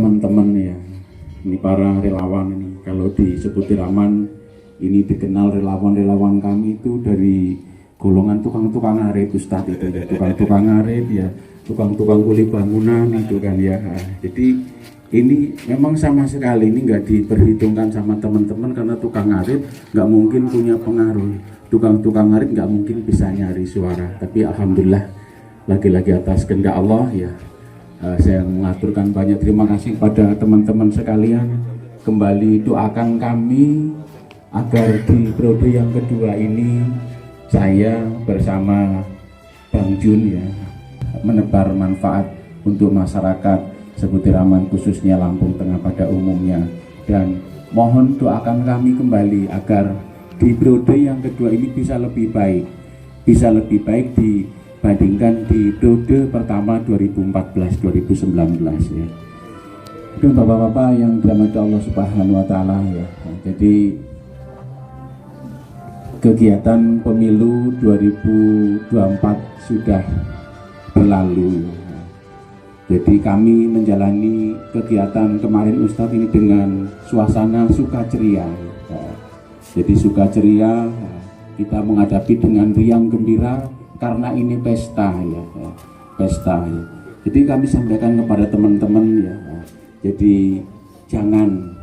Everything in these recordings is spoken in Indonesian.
teman-teman ya, ini para relawan ini, kalau disebut Raman ini dikenal relawan-relawan kami itu dari golongan tukang-tukang ngarit Ustadz itu ya, tukang-tukang ngarit ya, tukang-tukang kuli bangunan itu kan ya. Jadi ini memang sama sekali ini nggak diperhitungkan sama teman-teman, karena tukang ngarit nggak mungkin punya pengaruh, tukang-tukang ngarit nggak mungkin bisa nyari suara. Tapi alhamdulillah lagi-lagi atas kehendak Allah ya, saya mengaturkan banyak terima kasih pada teman-teman sekalian. Kembali doakan kami agar di periode yang kedua ini saya bersama Bang Jun ya menebar manfaat untuk masyarakat Sebutir Raman, khususnya Lampung Tengah pada umumnya, dan mohon doakan kami kembali agar di periode yang kedua ini bisa lebih baik dibandingkan di periode pertama 2014-2019 ya. Itu Bapak-bapak yang dirahmati Allah Subhanahu wa taala ya. Jadi kegiatan pemilu 2024 sudah berlalu. Jadi kami menjalani kegiatan kemarin Ustadz ini dengan suasana sukaceriya. Jadi sukaceriya, kita menghadapi dengan riang gembira karena ini pesta ya, pesta ya. Jadi kami sampaikan kepada teman-teman ya, jadi jangan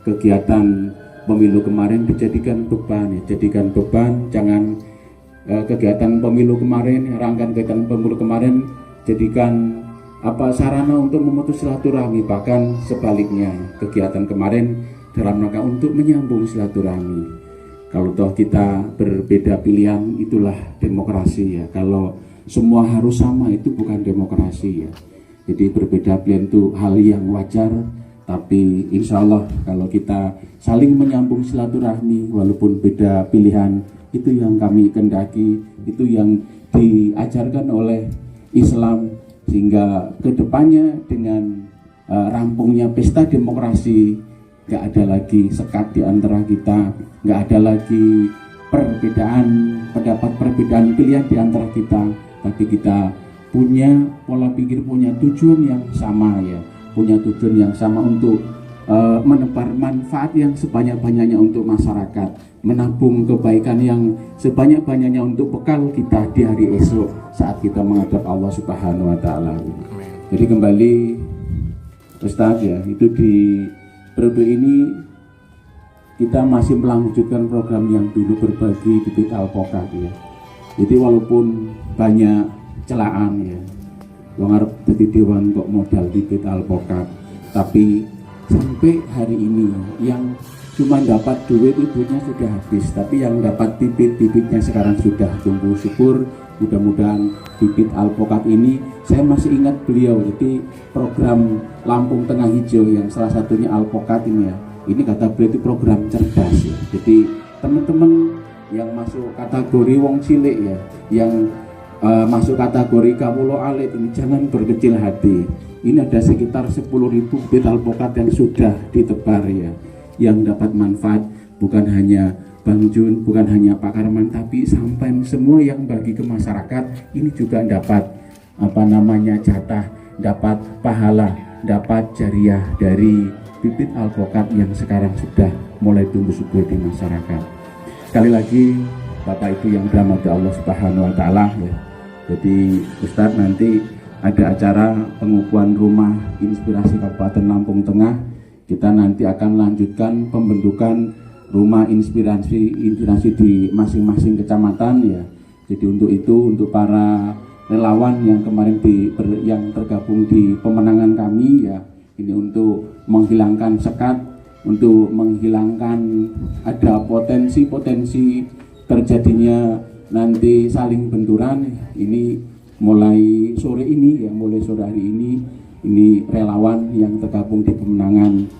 kegiatan pemilu kemarin dijadikan beban ya, jadikan beban, jangan kegiatan pemilu kemarin, rangkaian kegiatan pemilu kemarin jadikan sarana untuk memutus silaturahmi, bahkan sebaliknya kegiatan kemarin dalam rangka untuk menyambung silaturahmi. Kalau toh kita berbeda pilihan, itulah demokrasi ya. Kalau semua harus sama, itu bukan demokrasi ya. Jadi berbeda pilihan itu hal yang wajar, tapi insya Allah kalau kita saling menyambung silaturahmi walaupun beda pilihan, itu yang kami kendaki, itu yang diajarkan oleh Islam, sehingga kedepannya dengan rampungnya pesta demokrasi, nggak ada lagi sekat di antara kita, nggak ada lagi perbedaan pendapat, perbedaan pilihan di antara kita, tapi kita punya pola pikir, punya tujuan yang sama ya, punya tujuan yang sama untuk menebar manfaat yang sebanyak-banyaknya untuk masyarakat, menabung kebaikan yang sebanyak-banyaknya untuk bekal kita di hari esok saat kita menghadap Allah Subhanahu wa taala. Jadi kembali Ustadz ya, itu di periode ini kita masih melanjutkan program yang dulu berbagi bibit alpokat ya. Jadi walaupun banyak celaan ya, wong arep dadi dewan kok modal bibit alpokat, tapi sampai hari ini yang cuma dapat duit ibunya sudah habis, tapi yang dapat bibit-bibitnya sekarang sudah tumbuh. Syukur, mudah-mudahan bibit alpokat ini, saya masih ingat beliau, jadi program Lampung Tengah Hijau yang salah satunya alpokat ini ya, ini kata beliau itu program cerdas ya. Jadi teman-teman yang masuk kategori wong cilik ya, yang masuk kategori kawula alit ini, jangan berkecil hati. Ini ada sekitar 10.000 bibit alpokat yang sudah ditebar ya, yang dapat manfaat bukan hanya Bang Jun, bukan hanya Pak Karman, tapi sampai semua yang bagi ke masyarakat ini juga dapat jatah, dapat pahala, dapat jariah dari bibit alpokat yang sekarang sudah mulai tumbuh subur di masyarakat. Sekali lagi Bapak Ibu yang dirahmati Allah Subhanahu wa taala ya. Jadi Ustadz nanti ada acara pengukuhan rumah inspirasi Kabupaten Lampung Tengah. Kita nanti akan lanjutkan pembentukan rumah inspirasi di masing-masing kecamatan ya. Jadi untuk itu, untuk para relawan yang kemarin yang tergabung di pemenangan kami ya, ini untuk menghilangkan sekat, untuk menghilangkan ada potensi-potensi terjadinya nanti saling benturan. Ini mulai sore ini ya, mulai sore hari ini relawan yang tergabung di pemenangan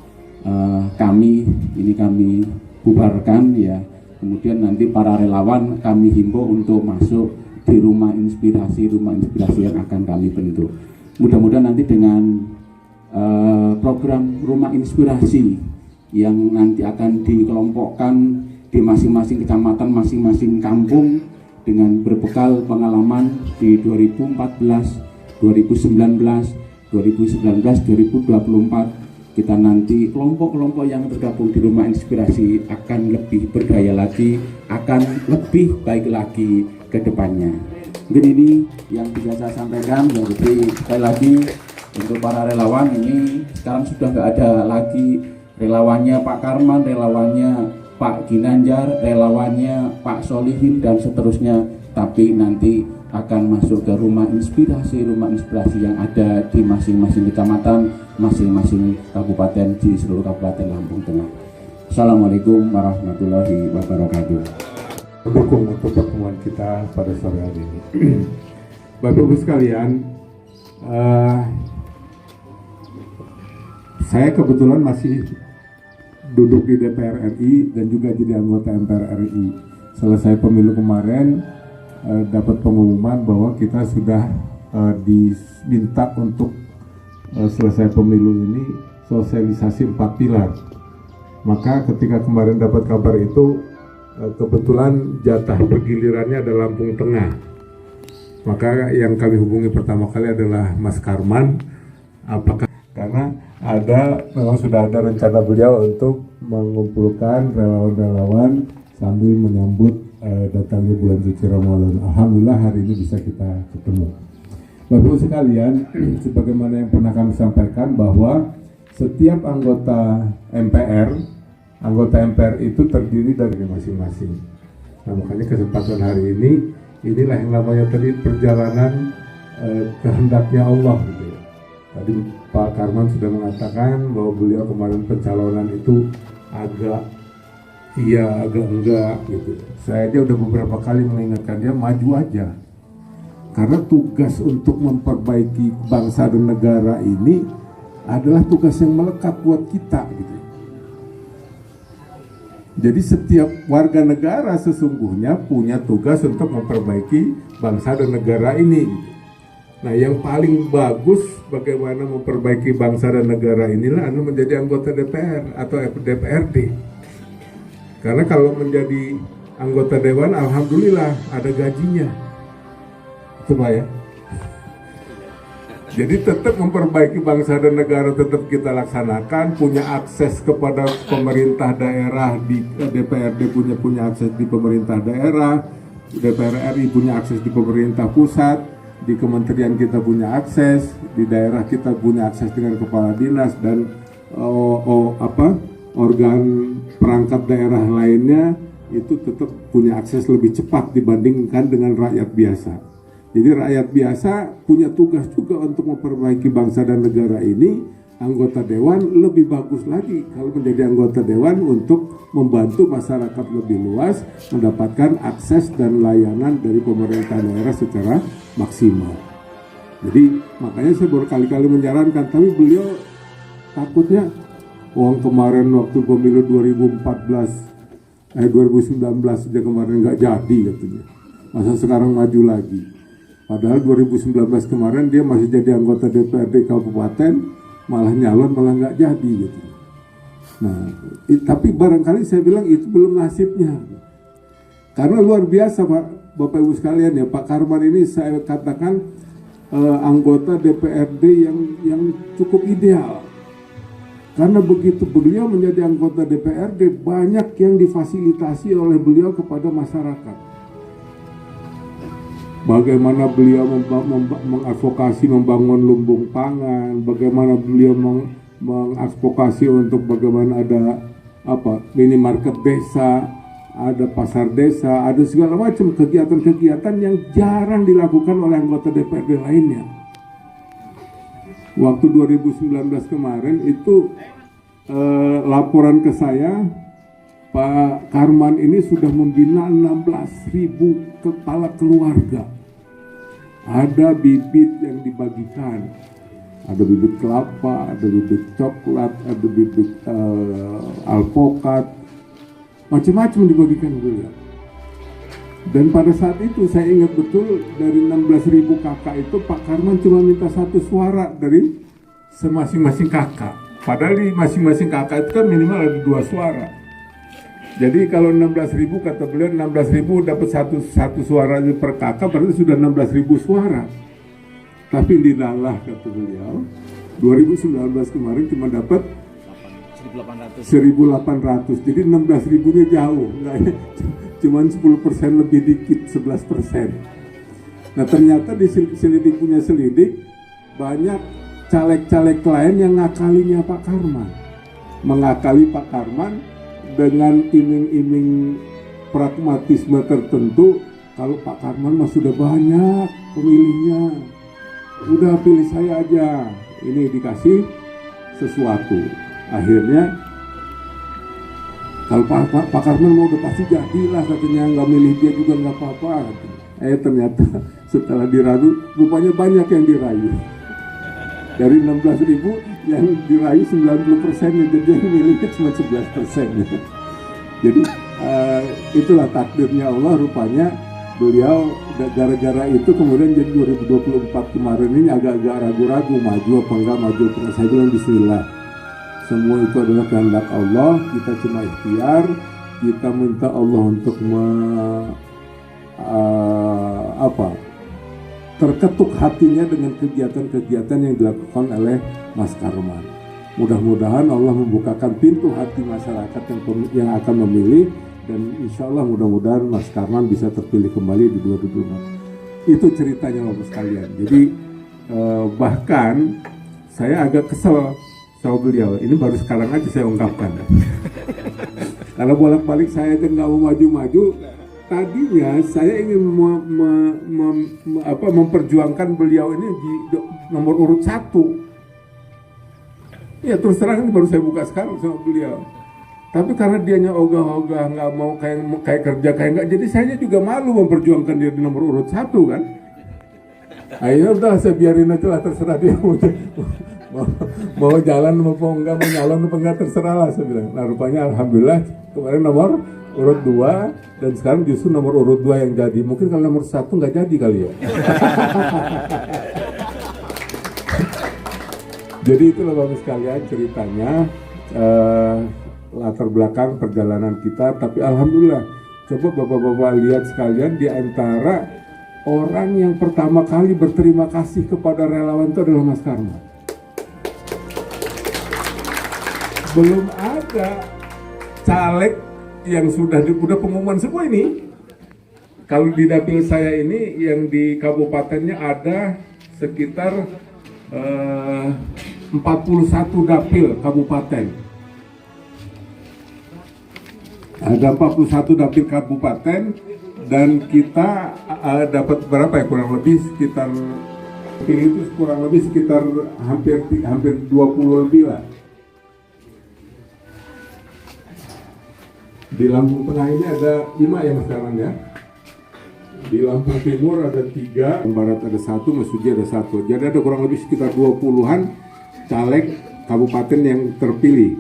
kami bubarkan ya. Kemudian nanti para relawan kami himbau untuk masuk di rumah inspirasi yang akan kami bentuk. Mudah-mudahan nanti dengan program rumah inspirasi yang nanti akan dikelompokkan di masing-masing kecamatan, masing-masing kampung, dengan berbekal pengalaman di 2014, 2019, 2019-2024 kita nanti kelompok-kelompok yang tergabung di Rumah Inspirasi akan lebih berdaya lagi, akan lebih baik lagi ke depannya. Mungkin ini yang bisa saya sampaikan. Jadi sekali lagi untuk para relawan ini sekarang sudah nggak ada lagi relawannya Pak Karman, relawannya Pak Ginanjar, relawannya Pak Solihin dan seterusnya, tapi nanti akan masuk ke rumah inspirasi yang ada di masing-masing kecamatan, masing-masing kabupaten di seluruh Kabupaten Lampung Tengah. Assalamualaikum warahmatullahi wabarakatuh. Mendukung untuk pertemuan kita pada sore hari ini. Bapak Ibu sekalian, saya kebetulan masih duduk di DPR RI dan juga jadi anggota MPR RI. Selesai pemilu kemarin, dapat pengumuman bahwa kita sudah diminta untuk selesai pemilu ini sosialisasi 4 pilar. Maka ketika kemarin dapat kabar itu, kebetulan jatah bergilirannya ada Lampung Tengah. Maka yang kami hubungi pertama kali adalah Mas Karman, apakah karena memang sudah ada rencana beliau untuk mengumpulkan relawan-relawan sambil menyambut datangnya bulan suci Ramadan. Alhamdulillah hari ini bisa kita ketemu. Bapak-Ibu sekalian, sebagaimana yang pernah kami sampaikan bahwa setiap anggota MPR itu terdiri dari masing-masing. Nah, makanya kesempatan hari ini, inilah yang namanya tadi perjalanan kehendaknya Allah gitu ya. Tadi Pak Karman sudah mengatakan bahwa beliau kemarin pencalonan itu agak iya, agak enggak gitu. Saya aja udah beberapa kali mengingatkan dia maju aja. Karena tugas untuk memperbaiki bangsa dan negara ini adalah tugas yang melekat buat kita gitu. Jadi setiap warga negara sesungguhnya punya tugas untuk memperbaiki bangsa dan negara ini gitu. Nah, yang paling bagus bagaimana memperbaiki bangsa dan negara inilah adalah menjadi anggota DPR atau DPRD. Karena kalau menjadi anggota dewan, alhamdulillah ada gajinya. Coba ya. Jadi tetap memperbaiki bangsa dan negara tetap kita laksanakan, punya akses kepada pemerintah daerah di DPRD punya akses di pemerintah daerah, DPR RI punya akses di pemerintah pusat. Di kementerian kita punya akses, di daerah kita punya akses dengan kepala dinas dan organ perangkat daerah lainnya itu tetap punya akses lebih cepat dibandingkan dengan rakyat biasa. Jadi rakyat biasa punya tugas juga untuk memperbaiki bangsa dan negara ini. Anggota dewan lebih bagus lagi kalau menjadi anggota dewan untuk membantu masyarakat lebih luas mendapatkan akses dan layanan dari pemerintah daerah secara maksimal. Jadi makanya saya berkali-kali menyarankan, tapi beliau takutnya uang kemarin waktu pemilu 2019 dia kemarin nggak jadi katanya. Masa sekarang maju lagi. Padahal 2019 kemarin dia masih jadi anggota DPRD kabupaten, malah nyalon malah nggak jadi gitu. Nah, tapi barangkali saya bilang itu belum nasibnya. Karena luar biasa Pak, Bapak Ibu sekalian ya, Pak Karman ini saya katakan anggota DPRD yang cukup ideal. Karena begitu beliau menjadi anggota DPRD, banyak yang difasilitasi oleh beliau kepada masyarakat. Bagaimana beliau mengadvokasi membangun lumbung pangan, bagaimana beliau mengadvokasi untuk bagaimana ada minimarket desa, ada pasar desa, ada segala macam kegiatan-kegiatan yang jarang dilakukan oleh anggota DPRD lainnya. Waktu 2019 kemarin itu laporan ke saya, Pak Karman ini sudah membina 16.000 kepala keluarga. Ada bibit yang dibagikan, ada bibit kelapa, ada bibit coklat, ada bibit alpukat, macam-macam dibagikan beliau. Dan pada saat itu saya ingat betul dari 16.000 kakak itu Pak Karman cuma minta 1 suara dari masing-masing kakak. Padahal di masing-masing kakak itu kan minimal ada 2 suara. Jadi kalau 16.000 kata beliau 16.000 dapat satu suara per kakak berarti sudah 16.000 suara. Tapi linalah kata beliau, 2019 kemarin cuma dapat 1.800, jadi 16.000-nya jauh, cuma 10% lebih dikit, 11%. Nah ternyata di selidik punya selidik, banyak caleg-caleg lain yang ngakalinya Pak Karman, mengakali Pak Karman dengan iming-iming pragmatisme tertentu. Kalau Pak Karman mah sudah banyak pemilihnya, udah pilih saya aja. Ini dikasih sesuatu. Akhirnya kalau Pak Karman mau udah pasti jadilah katanya, nggak milih dia juga nggak apa-apa. Ternyata setelah dirayu, rupanya banyak yang dirayu. Dari 16.000 yang dirayu 90%, jadi yang milihnya cuma 11%. Jadi itulah takdirnya Allah, rupanya beliau gara-gara itu kemudian jadi 2024 kemarin ini agak-agak ragu-ragu maju apa enggak, maju apa enggak. Saya bilang bismillah, semua itu adalah kehendak Allah, kita cuma ikhtiar, kita minta Allah untuk terketuk hatinya dengan kegiatan-kegiatan yang dilakukan oleh Mas Karman. Mudah-mudahan Allah membukakan pintu hati masyarakat yang akan memilih, dan insya Allah mudah-mudahan Mas Karman bisa terpilih kembali di 2024. Itu ceritanya Bapak sekalian. Jadi bahkan saya agak kesel sama beliau. Ini baru sekarang aja saya ungkapkan. Karena bolak-balik saya aja nggak mau maju-maju. Tadinya saya ingin memperjuangkan beliau ini di nomor urut 1. Ya terus terang ini baru saya buka sekarang sama beliau. Tapi karena dianya ogah-ogah, nggak mau kayak kerja kayak nggak, jadi saya juga malu memperjuangkan dia di nomor urut 1 kan. Akhirnya udah saya biarin aja lah, terserah dia mau jalan mau enggak, mau nyalon apa enggak, terserah lah saya bilang. Nah rupanya alhamdulillah kemarin nomor urut 2, dan sekarang justru nomor urut 2 yang jadi. Mungkin kalau nomor 1 nggak jadi kali ya. Jadi itulah Bapak sekalian ceritanya, latar belakang perjalanan kita. Tapi alhamdulillah, coba Bapak-Bapak lihat sekalian, di antara orang yang pertama kali berterima kasih kepada relawan itu adalah Mas Karman. Belum ada caleg yang sudah pengumuman semua ini. Kalau di dapil saya ini yang di kabupatennya ada sekitar 41 dapil kabupaten. Ada 41 dapil kabupaten, dan kita dapat berapa ya, kurang lebih sekitar itu kurang lebih sekitar hampir 20 lebih lah. Di Lampung Tengah ini ada 5 ya Mas Karman ya. Di Lampung Timur ada 3, Barat ada 1, Mesuji ada 1. Jadi ada kurang lebih sekitar 20-an caleg kabupaten yang terpilih.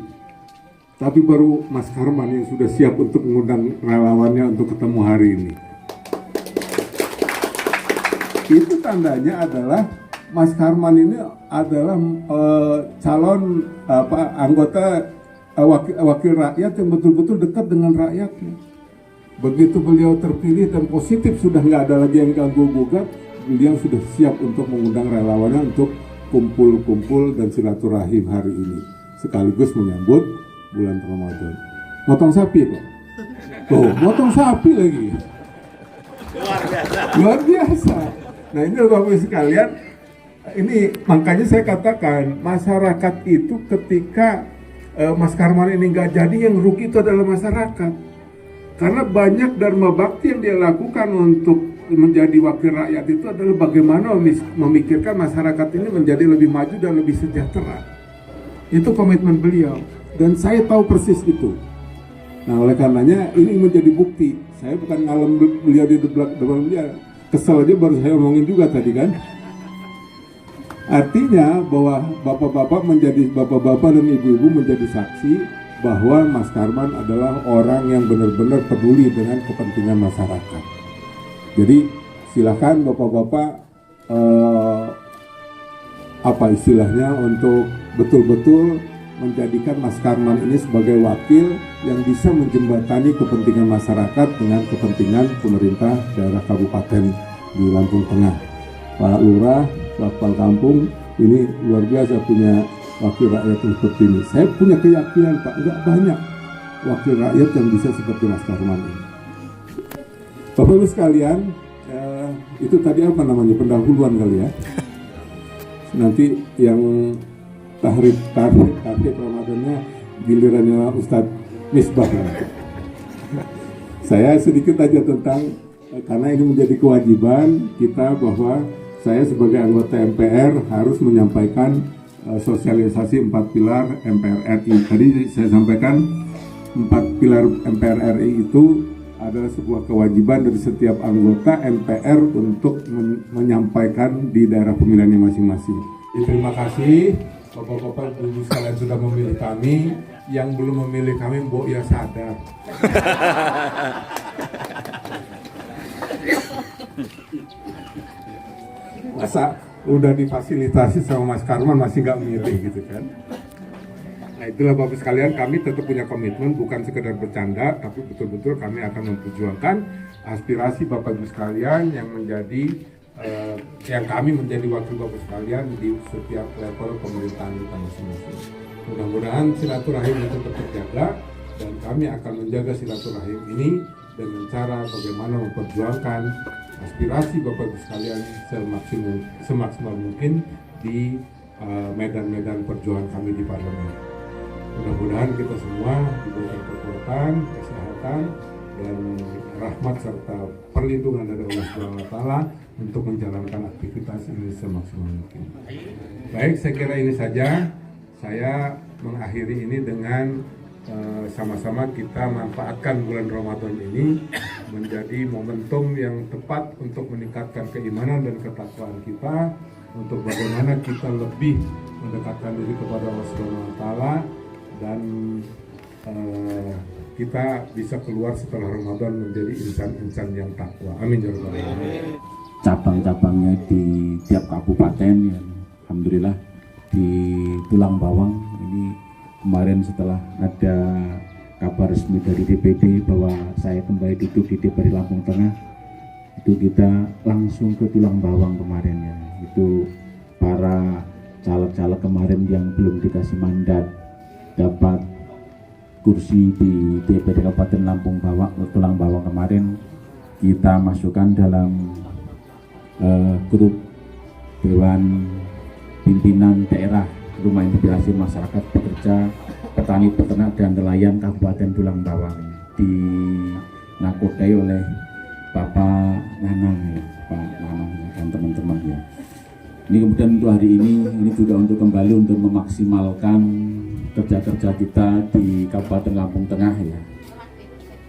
Tapi baru Mas Karman yang sudah siap untuk mengundang relawannya untuk ketemu hari ini. Itu tandanya adalah Mas Karman ini adalah calon anggota wakil rakyat yang betul-betul dekat dengan rakyatnya. Begitu beliau terpilih dan positif, sudah nggak ada lagi yang ganggu gugat, beliau sudah siap untuk mengundang relawannya untuk kumpul-kumpul dan silaturahim hari ini, sekaligus menyambut bulan Ramadan. Motong sapi Pak? Tuh, motong sapi lagi. Luar biasa. Nah ini Bapak sekalian, ini makanya saya katakan masyarakat itu ketika Mas Karman ini nggak jadi, yang rugi itu adalah masyarakat. Karena banyak dharma bakti yang dia lakukan untuk menjadi wakil rakyat itu adalah bagaimana memikirkan masyarakat ini menjadi lebih maju dan lebih sejahtera. Itu komitmen beliau, dan saya tahu persis itu. Nah oleh karenanya ini menjadi bukti. Saya bukan ngalem beliau di depan beliau, kesel aja baru saya omongin juga tadi kan. Artinya bahwa bapak-bapak dan ibu-ibu menjadi saksi bahwa Mas Karman adalah orang yang benar-benar peduli dengan kepentingan masyarakat. Jadi silakan bapak-bapak untuk betul-betul menjadikan Mas Karman ini sebagai wakil yang bisa menjembatani kepentingan masyarakat dengan kepentingan pemerintah daerah kabupaten di Lampung Tengah. Pak Lurah, Kepala kampung ini luar biasa punya wakil rakyat seperti ini. Saya punya keyakinan Pak, nggak banyak wakil rakyat yang bisa seperti Mas Karman ini. Bapak Ibu sekalian, itu tadi apa namanya, pendahuluan kali ya. Nanti yang tahrif Ramadannya gilirannya Ustadz Misbah. Saya sedikit aja tentang, karena ini menjadi kewajiban kita bahwa saya sebagai anggota MPR harus menyampaikan sosialisasi 4 pilar MPR RI. Tadi saya sampaikan 4 pilar MPR RI itu adalah sebuah kewajiban dari setiap anggota MPR untuk menyampaikan di daerah pemilihannya masing-masing. Terima kasih Bapak-bapak Ibu sekalian sudah memilih kami. Yang belum memilih kami, Mbok ya sadar. Masa udah difasilitasi sama Mas Karman masih nggak milih gitu kan? Nah itulah Bapak sekalian, kami tetap punya komitmen, bukan sekedar bercanda, tapi betul-betul kami akan memperjuangkan aspirasi Bapak Ibu sekalian yang menjadi yang kami menjadi wakil Bapak sekalian di setiap level pemerintahan kita masing-masing. Mudah-mudahan silaturahim itu tetap terjaga dan kami akan menjaga silaturahim ini dengan cara bagaimana memperjuangkan aspirasi Bapak Ibu sekalian semaksimal mungkin di medan-medan perjuangan kami di parlemen. Mudah-mudahan kita semua diberikan kekuatan, kesehatan, dan rahmat serta perlindungan dari Allah SWT untuk menjalankan aktivitas ini semaksimal mungkin. Baik, saya kira ini saja. Saya mengakhiri ini dengan sama-sama kita manfaatkan bulan Ramadan ini menjadi momentum yang tepat untuk meningkatkan keimanan dan ketakwaan kita, untuk bagaimana kita lebih mendekatkan diri kepada Allah SWT dan kita bisa keluar setelah Ramadan menjadi insan-insan yang takwa. Amin ya rabbal alamin. Cabang-cabangnya di tiap kabupaten ya, alhamdulillah di Tulang Bawang ini kemarin setelah ada kabar resmi dari DPD bahwa saya kembali duduk di DPRD Lampung Tengah, itu kita langsung ke Tulang Bawang kemarin ya. Itu para caleg-caleg kemarin yang belum dikasih mandat dapat kursi di DPRD Kabupaten Lampung Bawang, Tulang Bawang kemarin kita masukkan dalam grup Dewan Pimpinan Daerah Rumah Integrasi Masyarakat Pekerja Petani Peternak dan Nelayan Kabupaten Tulang Bawang, dinakodai oleh Bapak Nanang ya, Pak Nanang dan teman-teman ya. Ini kemudian untuk hari ini juga untuk kembali untuk memaksimalkan kerja-kerja kita di Kabupaten Lampung Tengah ya,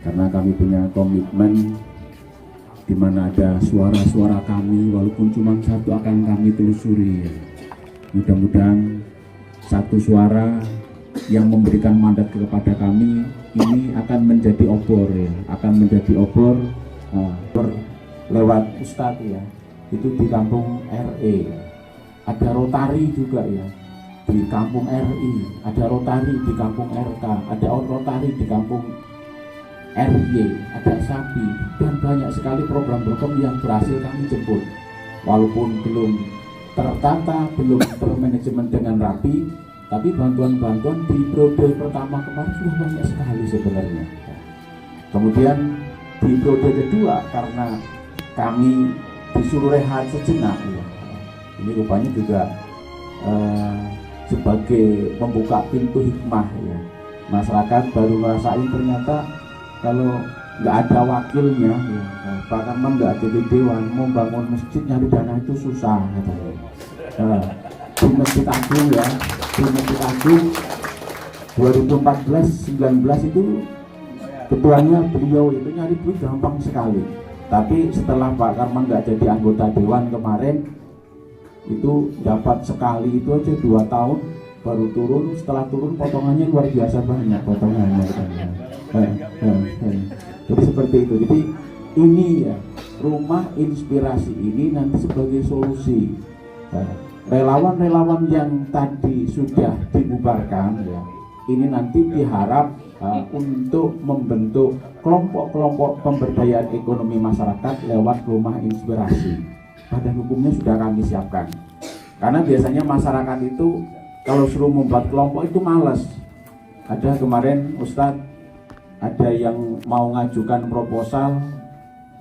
karena kami punya komitmen di mana ada suara-suara kami, walaupun cuma satu akan kami telusuri ya. Mudah-mudahan satu suara yang memberikan mandat kepada kami ini akan menjadi obor ya, akan menjadi obor lewat Ustadz ya, itu di kampung RE. Ada Rotari juga ya di kampung RI, ada Rotari di kampung RK, ada Rotari di kampung RY, ada SAPI, dan banyak sekali program-program yang berhasil kami jemput. Walaupun belum tertata, belum termanajemen dengan rapi, tapi bantuan-bantuan di periode pertama kemarin sudah banyak sekali sebenarnya. Kemudian di periode kedua karena kami disuruh rehat sejenak ya, ini rupanya juga sebagai membuka pintu hikmah ya. Masyarakat baru merasain ternyata kalau nggak ada wakilnya ya, bahkan nggak ada di dewan, mau bangun masjid nyari dana itu susah katanya. Di Masjid Agung ya, di Masjid Agung 2014-19 itu ketuanya beliau itu nyari duit gampang sekali. Tapi setelah Pak Karman nggak jadi anggota dewan kemarin, itu dapat sekali itu aja 2 tahun baru turun. Setelah turun potongannya luar biasa banyak potongannya. Jadi seperti itu. Jadi ini ya, rumah inspirasi ini nanti sebagai solusi. Relawan-relawan yang tadi sudah dibubarkan ya, ini nanti diharap untuk membentuk kelompok-kelompok pemberdayaan ekonomi masyarakat lewat rumah inspirasi. Badan hukumnya sudah kami siapkan. Karena biasanya masyarakat itu kalau suruh membuat kelompok itu malas. Ada kemarin Ustadz, ada yang mau ngajukan proposal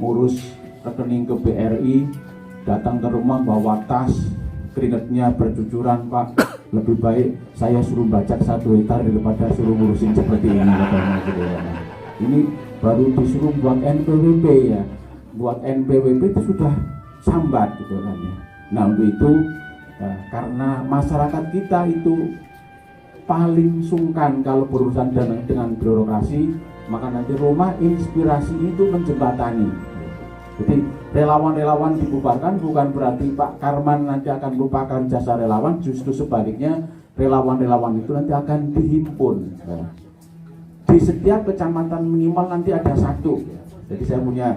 ngurus rekening ke BRI, datang ke rumah bawa tas, keringetnya bercucuran, Pak, lebih baik saya suruh bajak 1 hektar daripada suruh ngurusin seperti ini katanya gitu ya. Ini baru disuruh buat NPWP ya, buat NPWP itu sudah sambat gitu kan ya. Nah untuk itu karena masyarakat kita itu paling sungkan kalau berurusan dengan birokrasi, maka nanti rumah inspirasi itu menjembatani. Jadi relawan-relawan dibubarkan bukan berarti Pak Karman nanti akan melupakan jasa relawan, justru sebaliknya relawan-relawan itu nanti akan dihimpun. Di setiap kecamatan minimal nanti ada 1. Jadi saya punya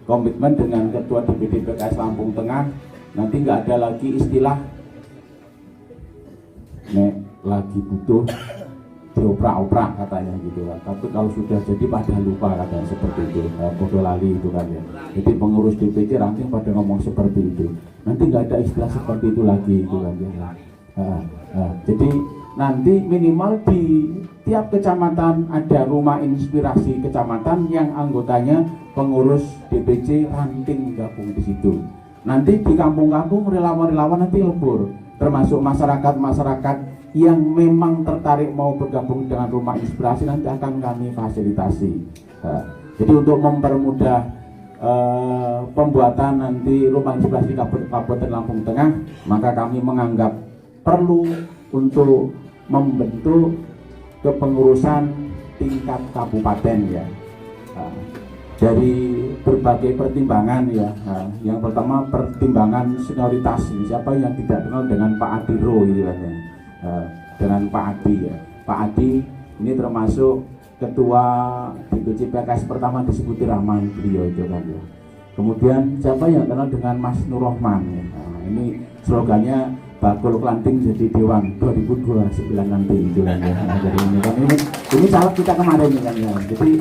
komitmen dengan Ketua DPD PKS Lampung Tengah, nanti nggak ada lagi istilah nek lagi butuh dioprak-oprak katanya gitu kan. Tapi kalau sudah jadi pada lupa katanya seperti itu, bodoh lali itu kan ya. Jadi pengurus DPC ranting pada ngomong seperti itu. Nanti nggak ada istilah seperti itu lagi itu kan ya. Jadi nanti minimal di tiap kecamatan ada rumah inspirasi kecamatan yang anggotanya pengurus DPC ranting gabung di situ. Nanti di kampung-kampung relawan-relawan nanti lebur, termasuk masyarakat-masyarakat yang memang tertarik mau bergabung dengan rumah inspirasi nanti akan kami fasilitasi. Jadi untuk mempermudah pembuatan nanti rumah inspirasi Kabupaten Lampung Tengah, maka kami menganggap perlu untuk membentuk kepengurusan tingkat kabupaten ya. Dari berbagai pertimbangan ya. Yang pertama pertimbangan senioritas, siapa yang tidak kenal dengan Pak Adiro gitu kan ya. Dengan Pak Adi ya. Pak Adi ini termasuk ketua DPC PKS pertama di Seputi Rahman beliau itu kan ya. Kemudian siapa yang kenal dengan Mas Nur Rahman ya. Ini slogannya Bakul Klanting jadi Dewan 2029 nanti itu kan ya. Jadi ini caleg kita kemarin kan ya. Jadi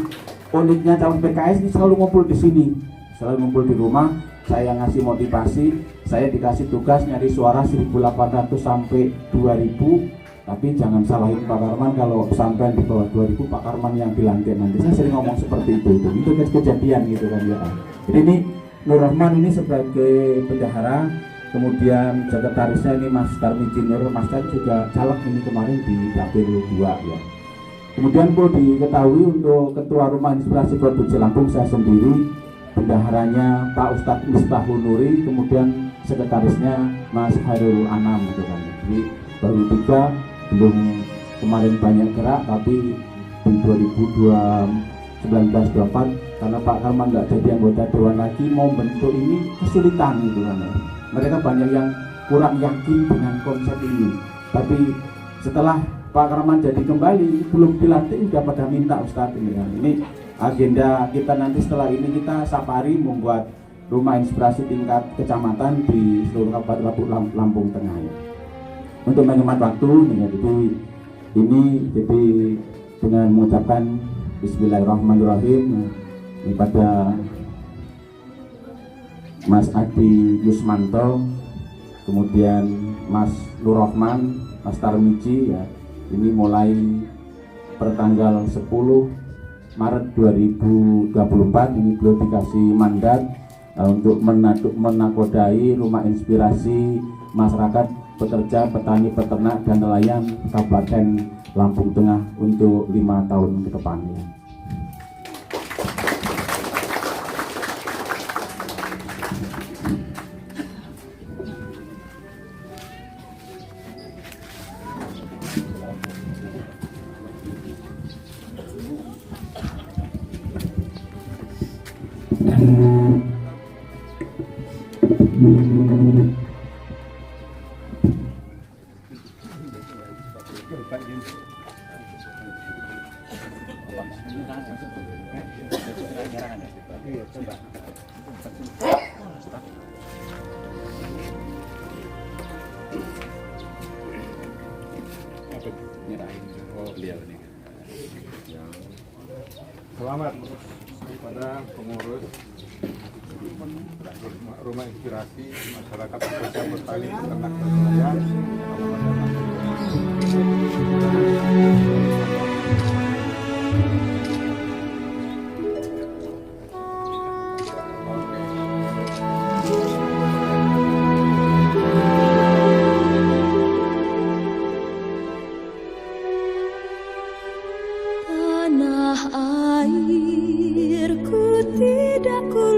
uniknya caleg PKS ini selalu ngumpul di sini, selalu ngumpul di rumah. Saya ngasih motivasi, saya dikasih tugas nyari suara 1.800 sampai 2.000, tapi jangan salahin Pak Karman kalau sampai di bawah 2.000 Pak Karman yang dilantik nanti. Saya sering ngomong seperti itu kejadian gitu kan ya. Jadi ini Nur Rahman ini sebagai bendahara, kemudian sekretarisnya ini Mas Tarmizi Nur, Mas Tar juga caleg ini kemarin di Dapil 2 ya. Kemudian perlu diketahui untuk Ketua Rumah Inspirasi Produksi Lampung saya sendiri, bendaharanya Pak Ustadz Misbahul Nuri, kemudian sekretarisnya Mas Hairul Anam gitu kan. Jadi baru 3, belum kemarin banyak gerak, tapi di 2019-24 karena Pak Karman nggak jadi anggota dewan lagi, mau bentuk ini kesulitan gitu kan ya. Mereka banyak yang kurang yakin dengan konsep ini, tapi setelah Pak Karman jadi kembali belum dilantik udah pada minta Ustadz ini kan. Ini agenda kita nanti setelah ini kita safari membuat rumah inspirasi tingkat kecamatan di seluruh Kabupaten Lampung Tengah ya. Untuk menghemat waktu ya, jadi dengan mengucapkan Bismillahirrahmanirrahim ini pada Mas Adi Yusmanto, kemudian Mas Nur Rahman, Mas Tarmizi ya. Ini mulai pertanggal 10 Maret 2024 ini beliau dikasih mandat untuk menakodai rumah inspirasi masyarakat pekerja, petani, peternak, dan nelayan Kabupaten Lampung Tengah untuk 5 tahun ke depan ya. Selamat kepada pengurus rumah inspirasi masyarakat Indonesia bertani peternak dan nelayan. Tanah airku tidak ku